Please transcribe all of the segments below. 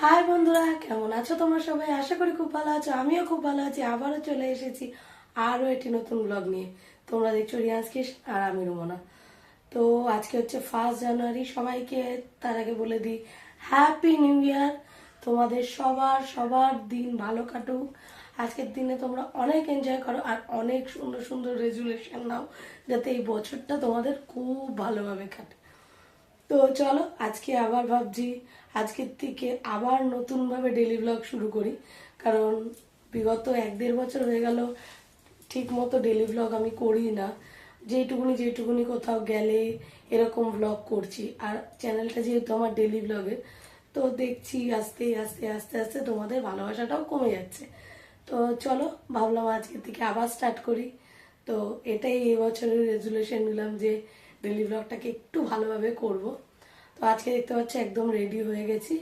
High বন্ধুরা, কেমন আছো তোমরা সবাই? আশা করি খুব ভালো আছো। আমিও খুব ভালো আছি। আবারও চলে এসেছি আরও একটি নতুন ব্লগ নিয়ে। তোমরা দেখছো রিয়াজ কৃষ্ণ আর আমি রুমনা। তো আজকে হচ্ছে 1 জানুয়ারি। সবাইকে তার আগে বলে দিই হ্যাপি নিউ ইয়ার। তোমাদের সবার সবার দিন ভালো কাটুক। আজকের দিনে তোমরা অনেক এনজয় করো আর অনেক সুন্দর সুন্দর রেজুলেশন নাও, যাতে এই বছরটা তোমাদের খুব ভালোভাবে কাটে। তো চলো, আজকে আবার ভাবছি আজকের থেকে আবার নতুনভাবে ডেলি ব্লগ শুরু করি। কারণ বিগত 1-1.5 বছর হয়ে গেল ঠিক মতো ডেলি ব্লগ আমি করি না। যেটুকুনি যেটুকুনি কোথাও গেলে এরকম ব্লগ করছি। আর চ্যানেলটা যেহেতু আমার ডেলি ব্লগের, তো দেখছি আস্তে আস্তে আস্তে আস্তে তোমাদের ভালোবাসাটাও কমে যাচ্ছে। তো চলো, ভাবলাম আজকের থেকে আবার স্টার্ট করি। তো এটাই এবছরের রেজুলেশন নিলাম যে ডেলি ব্লগটাকে একটু ভালোভাবে করব। তো আজকে দেখতে পাচ্ছি একদম রেডি হয়ে গেছি।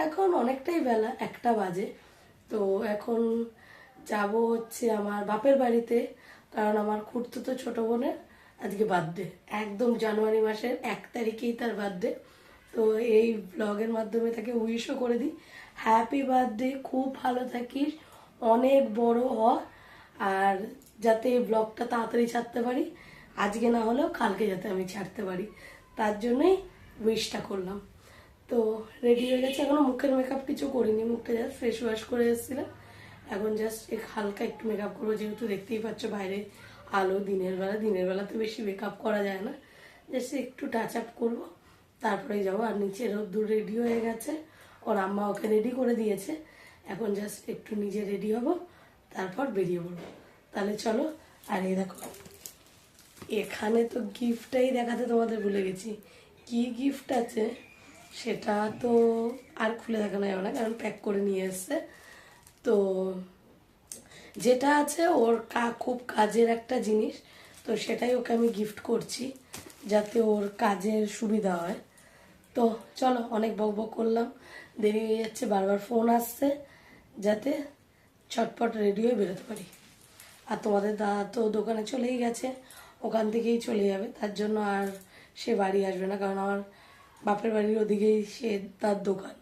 এখন অনেকটাই বেলা, 1টা বাজে। তো এখন যাব হচ্ছে আমার বাপের বাড়িতে। কারণ আমার খুড়তুতো ছোট বোনের আজকে বার্থডে, একদম জানুয়ারি মাসের 1 তারিখেই তার বার্থডে। তো এই ব্লগের মাধ্যমে তাকে উইশও করে দিই, হ্যাপি বার্থডে, খুব ভালো থাকিস, অনেক বড় হ। আর যাতে এই ব্লগটা তাড়াতাড়ি ছাড়তে পারি, আজকে না হলেও কালকে যাতে আমি ছাড়তে পারি, তার জন্যই উইশটা করলাম। তো রেডি হয়ে গেছে, এখনো মুখের মেকআপ কিছু করিনি, মুখটা জাস্ট ফেস ওয়াশ করে এসেছিলাম। এখন জাস্ট হালকা একটু মেকআপ করবো, যেহেতু দেখতেই পাচ্ছ বাইরে আলো, দিনের বেলা তো বেশি মেকআপ করা যায় না। জাস্ট একটু টাচ আপ করবো, তারপরে যাবো। আর নিচে রোদ্দুর রেডি হয়ে গেছে, ওর আম্মা ওকে রেডি করে দিয়েছে। এখন জাস্ট একটু নিজে রেডি হব, তারপর বেরিয়ে পড়বো। তাহলে চলো। আর এই দেখো, এখানে তো গিফটটাই দেখাতে তোমাদের ভুলে গেছি। কি গিফট আছে সেটা তো আর খুলে দেখানো যাবে না, কারণ প্যাক করে নিয়ে এসছে। তো যেটা আছে ওর খুব কাজের একটা জিনিস, তো সেটাই ওকে আমি গিফট করছি, যাতে ওর কাজের সুবিধা হয়। তো চলো, অনেক বক বক করলাম, দেরি হয়ে যাচ্ছে, বারবার ফোন আসছে, যাতে চটপট রেডি হয়ে বেরোতে পারি। আর তোমাদের দাদা তো দোকানে চলেই গেছে, ওখান থেকেই চলে যাবে, তার জন্য আর সে বাড়ি আসবে না, কারণ আমার বাপের বাড়ির ওদিকেই সে তার দোকান।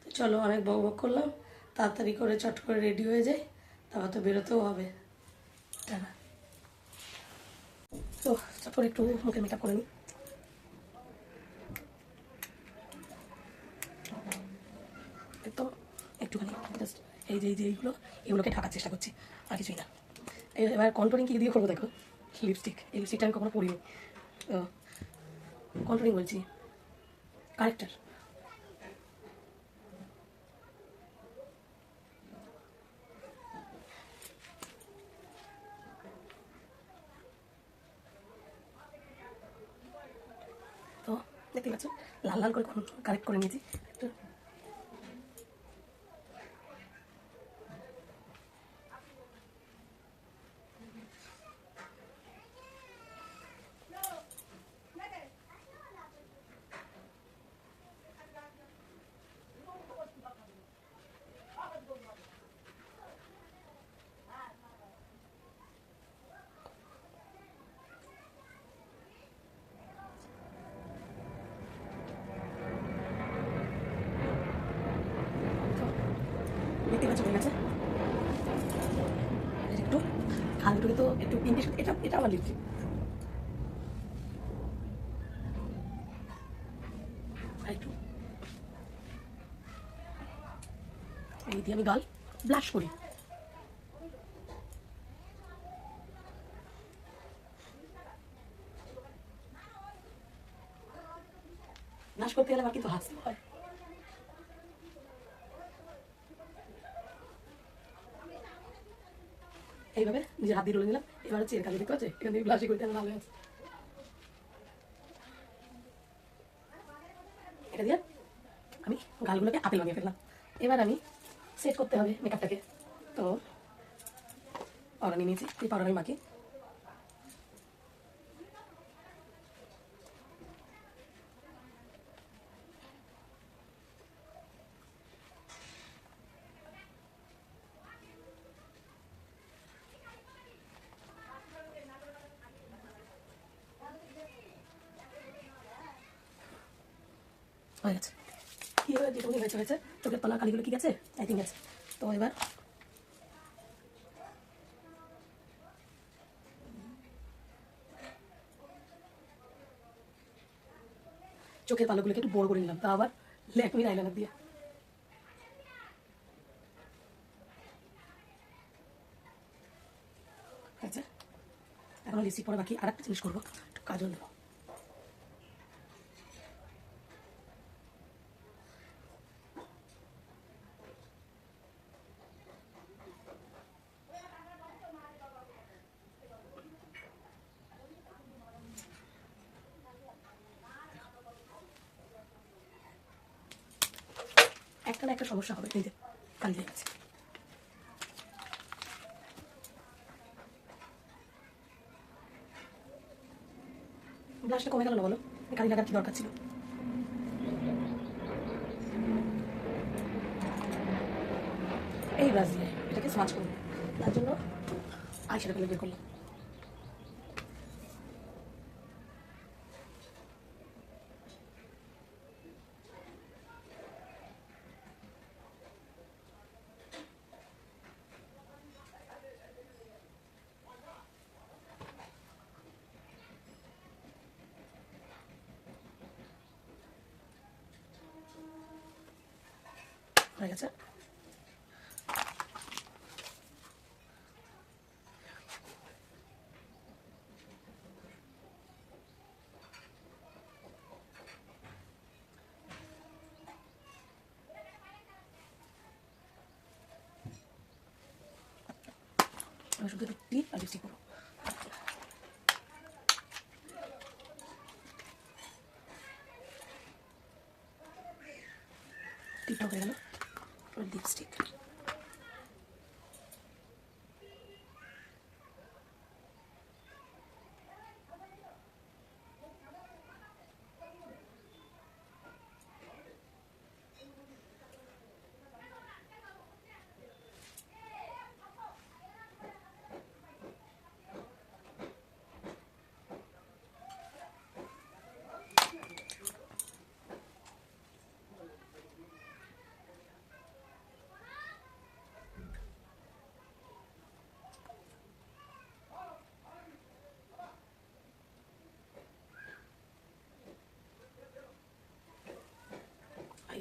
তো চলো, অনেক বক বক করলাম, তাড়াতাড়ি করে চট করে রেডি হয়ে যাই, তারপর তো বেরোতেও হবে। টাটা। তো চট করে একটু মুখে মেকআপ করে নিই। একদম একটুখানি জাস্ট এই যে এগুলোকে ঢাকার চেষ্টা করছি, আর কিছুই না। এবার কন্ট্রোলিং কী দিয়ে করবো দেখো, লিপস্টিক। এই লিপস্টিকটা আমি কখনো পরিনি। তো কন্ট্রোলিং বলছি, কারেক্টার। তো দেখতেই পাচ্ছ, লাল লাল করে কারেক্ট করে নিয়েছি একটু। দেখতে পাচ্ছ হয়ে গেছে। একটু খাল দুটোকে তো একটু পিঙ্কিশ, এটা এটা আমার লিপস্টিক। আর একটু এই দিয়ে আমি গাল ব্লাশ করি। ব্লাশ করতে গেলে আমার কিন্তু হাসতে হয়। এইভাবে নিজের হাত দিয়ে রলে নিলাম। এবার হচ্ছে এর কাজে দেখতে পাচ্ছে, এখান থেকে ব্লাশই করতে আমার ভালো আছে। এটা দিয়ে আমি গালগুলোকে আপেল বানিয়ে ফেললাম। এবার আমি সেট করতে হবে মেকআপটাকে। তো পাউডার নিয়ে নিয়েছি, এই পাউডার আমি মাখি। হয়ে গেছে। বাকি যেটুকুনি হয়েছে হয়েছে, চোখের তলার কালিগুলো কি গেছে? আই থিঙ্ক গেছে। তো এবার চোখের পালকগুলোকে একটু বড় করে নিলাম, তা আবার ল্যাকমির আইলাইনার দিয়ে। আচ্ছা, এখন লিপস্টিক পরে বাকি আর একটা জিনিস করবো, একটু কাজল দেবো। একটা না একটা সমস্যা হবে, এই যে কালি হয়ে গেছে। ব্লাশটা কমে গেল না বলো? কালি লাগার কি দরকার ছিল? এই ব্রাশ দিয়ে এটাকে স্মাচ করবো, তার জন্য আইশ্যাডো প্যালেট বের করলাম। হয়ে গেছে। আমি শুধু একটু টিপ আর লিপস্টিক করবো। টিপটা হয়ে গেল, লিপস্টিক।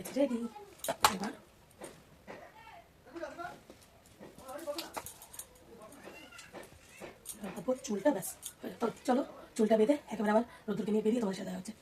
It's ready. এবার চুলটা ব্যাস, চলো চুলটা বেঁধে একেবারে আবার রোদ্দুরকে নিয়ে বেরিয়ে তোমার সাথে দেখা হচ্ছে।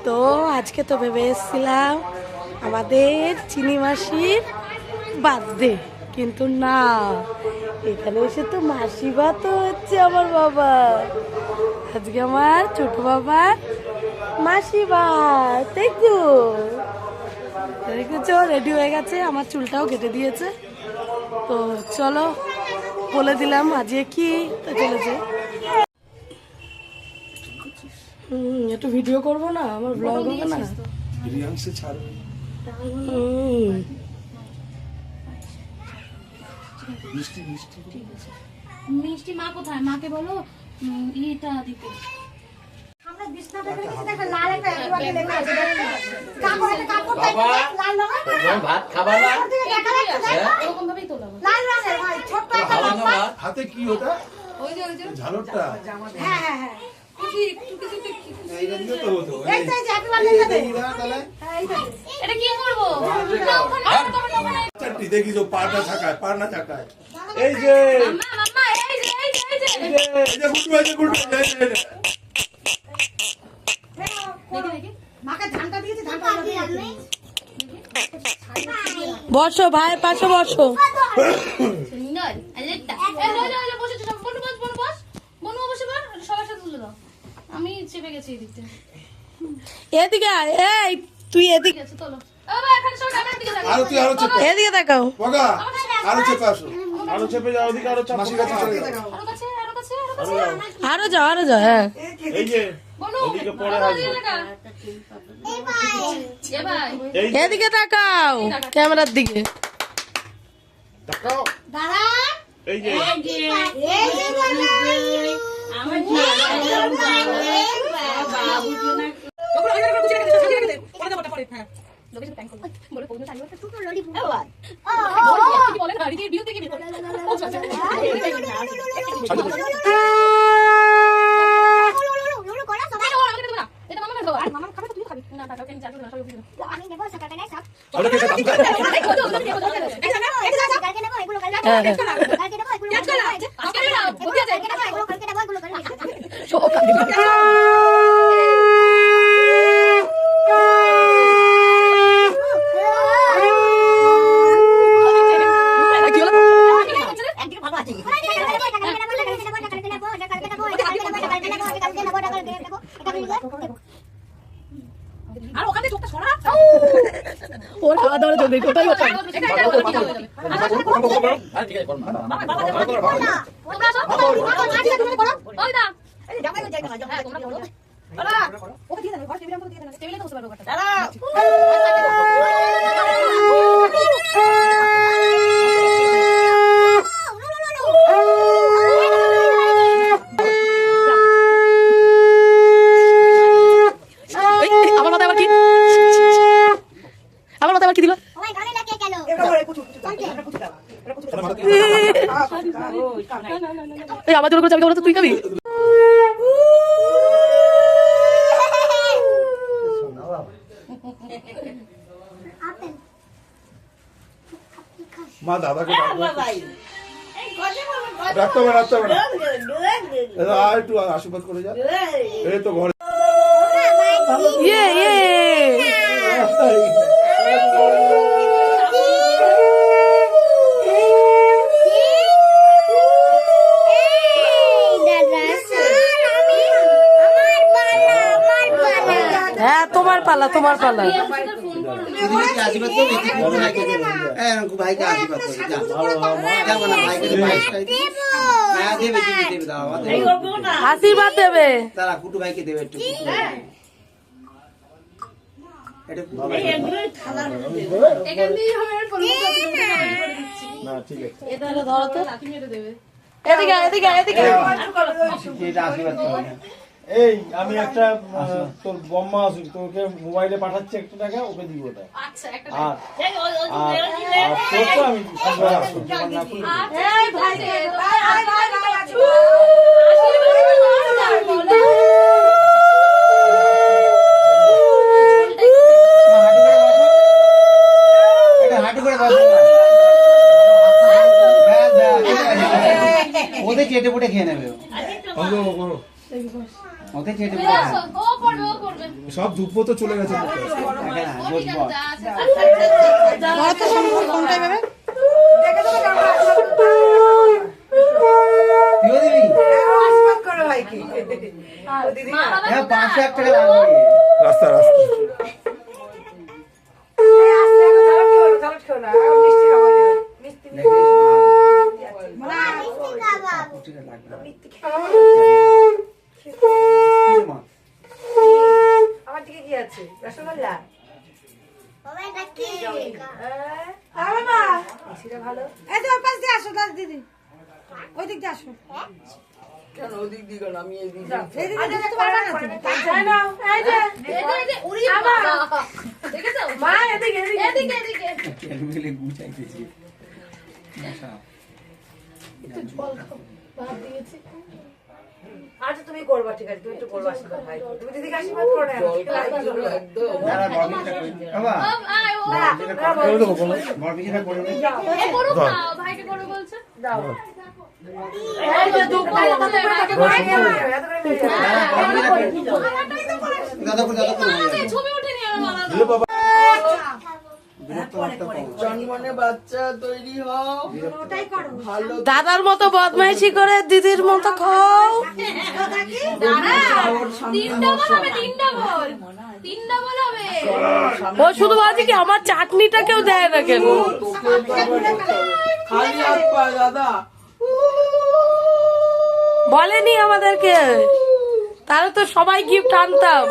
তো আজকে তো ভেবে এসেছিলাম আমাদের চিনি মাসির বার্থডে, কিন্তু না, এখানে এসে তো মাসি ভাতও হচ্ছে আমার বাবা। আজকে আমার ছোট বাবার মাসি ভাত, দেখো দেখেছো, রেডি হয়ে গেছে, আমার চুলটাও কেটে দিয়েছে। তো চলো বলে দিলাম আজকে কি চলেছে। একটু ভিডিও করবো না, আমার ব্লগ হবে না। মিষ্টি মা কোথায়? মাকে বলো ইটা দিতে। হাতে কি ওটা? ঝালরটা? হ্যাঁ হ্যাঁ হ্যাঁ, এটা কি করবো? দেখি তো পাটা ছাকায়, পা না ছাকায়। এই যে মাকে ধানটা দিয়েছে, ধানটা বসো, ভাইয়ের পাশে বসো। সুন্দর আলেটা এই বসে সব বনু বস বনু বসে বল সবার সাথে তুলে দাও আমি চেপে গেছি এদিকে এদিকে আয়, এই তুই এদিকে, ঠিক আছে তোলো বাবা এখানে সব ক্যামেরার দিকে তাকাও আরো তুই আরো চেপে এদিকে তাকাও। বগা আরো চেপে আসো আরো চেপে যাও ওদিকে আরো চাপ মাসির কাছে চলে যাও আরো কাছে আরো যাও, আরো যাও। হ্যাঁ, এই যে বনু ওদিকে পড়ে আসবে এ ভাই এই এদিকে তাকাও ক্যামেরার দিকে। তাকাও এই যে ওর খাওয়া দাওয়ার জন্য কোথায় ওটা আমার মাথায় আবার কি, আমার মাথায় আবার কি দিল? এই আমার জন্য করে চাবি খাবো না তো তুই খাবি? মা দাদাকে ডাকতে হবে ডাকতে হবে না আর একটু আশীর্বাদ করে যা এই তো ঘরে ইয়ে ইয়ে হ্যাঁ, তোমার পালা, তোমার পালা। দিদিকে আশীর্বাদ করবি তুই কুকুর ভাইকে দেবে হ্যাঁ ভাইকে আশীর্বাদ করবি যা যাবো না ভাইকে দেবে হ্যাঁ দেবে দেবে দেবে দাও আশীর্বাদ দেবে। তারা কুটু ভাইকে দেবে একটু এটা কুটু ভাই এখান দিয়ে হবে না ঠিক আছে এটা ধরো তো, লাঠি মেরে দেবে এদিকে এদিকে এদিকে। এটা আশীর্বাদ করবি এই আমি একটা তোর বম্মা আছে তোকে মোবাইলে পাঠাচ্ছি 1 টাকা ওকে দিব ওটা আচ্ছা একটা আর তোরটা আমি এই ভাই রে হাঁটু করে বসো ওদের চেটে পুটে খেয়ে নেবে ওদের চেটে পুটে ও করবে সব ধুপো তো চলে গেছে বসবো তুইও দিবি হ্যাঁ 500 টাকা লাগবে রাস্তা রাস্তা আমার দিকে কি আছে রসগোল্লা ভালো এই তো পাশ দিয়ে আসো দাদা দিদি ওই দিক দিয়ে আসো কেন ওই দিক দিয়ে আমি এই দিক মা এদিকে এদিকে এদিকে খেলবেলে গুছাইতেছি আচ্ছা তুমি করবা ঠিক আছে তুমি একটু করবা আশীর্বাদ ভাই তুমি দিদিকে আশীর্বাদ করো না দাঁড়া বর্বিটা করে বাবা আয় ও করে দেবো বলো বর্বিটা করে নে এ করুক না ভাইকে করবে বলছে দাও এই যে দুঃখ ভাইকে দাঁড়া বর্বিটা করে দাদা করে ছবি উঠে নিয়ে আমার দিলে বাবা জন্মনে বাচ্চা তৈরি হও, ওটাই করো। ভালো দাদার মতো বদমাইশি করে দিদির মতো খাও। তিনটা বল হবে, তিনটা বল, তিনটা বল হবে। ও শুধু বলছে কি আমার চাটনিটা কেউ দেয় না কেন। তোকে তো আবার করতে হবে। খালি হাত পা দাদা। বলেনি আমাদেরকে, তাহলে তো সবাই গিফট আনতাম।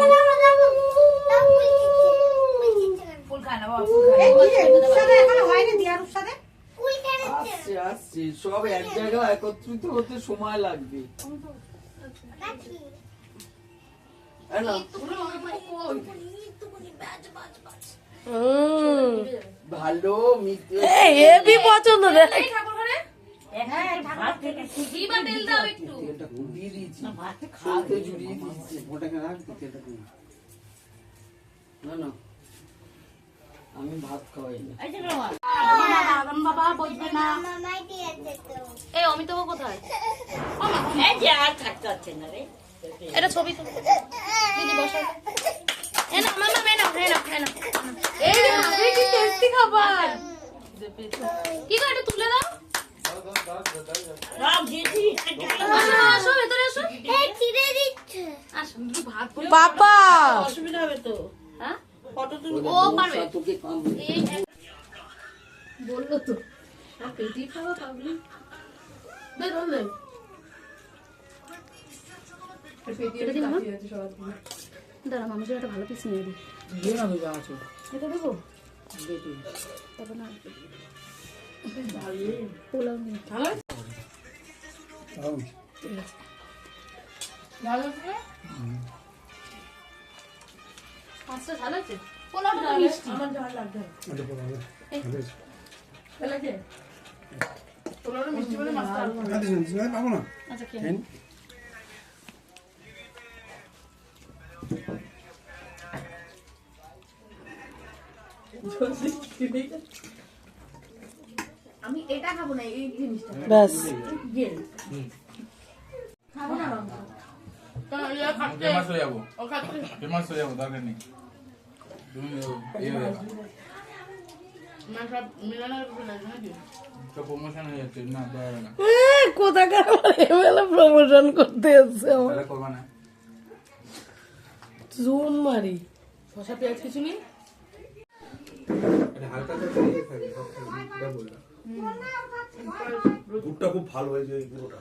ফুল খায় না বাবা, ফুল খায় এই না। কি রে, রূপসাদা এখনো হয়নি, দিয়ার রূপসাদা? আসছে আসছে, সব এক জায়গায় একত্রিত হতে সময় লাগবে। এই নাও, ভালো মিঠে এই হেভি পছন্দ রে। এই ঠাকুর ঘরে ঘি বা তেল দাও একটু। দিয়ে দিয়েছি, সাথে জুড়িয়ে দিয়েছি। ওটাকে রাখ, তেলটা কই? না না, আমি ভাত খাওয়াই না। রাম বাবা বসবে না। এই অমিতাভ কোথায়? এটা ছবি তো দিদি বসো। এ না মামা মে না হে না হে না। এই রে ভাবি কি টেস্টি খাবার। কি গো এটা তুলে দাও। আসো আসো ভেতরে আসো। এই ছিড়ে দিচ্ছে। আসো একটু ভাত বলে পাপা অসুবিধা হবে তো। হ্যাঁ ও পারবে। তোকে কাম এই বললো তো পেটি খাওয়া পাবলি বেরোলে দাঁড়া মামি একটা ভালো পিস নিয়ে দিই দিয়ে না তো আছে। এটা দেবো তারপর না পোলাও নিয়ে আচ্ছা ভালো আছে পোলাওটা তো মিষ্টি আচ্ছা খেয়ে নে। আমি এটা খাবো না এই জিনিসটা ব্যাস। খাবো না ফেমাস হয়ে যাবো, ফেমাস হয়ে যাবো, দরকার নেই। তুমি ইয়ে হয়ে যাবে। তো প্রমোশন হয়ে যাচ্ছে না, দেওয়া যাবে না, কোথাকার এমএলএ প্রমোশন করতে এসছে আমার। তাহলে করবা না। জুম মারি। শসা পেঁয়াজ কিছু নেই এটা হালকা করে ইয়ে থাকে, সব থাকে, এটা বললাম। দুধটা খুব ভালো হয়েছে এই পুরোটা।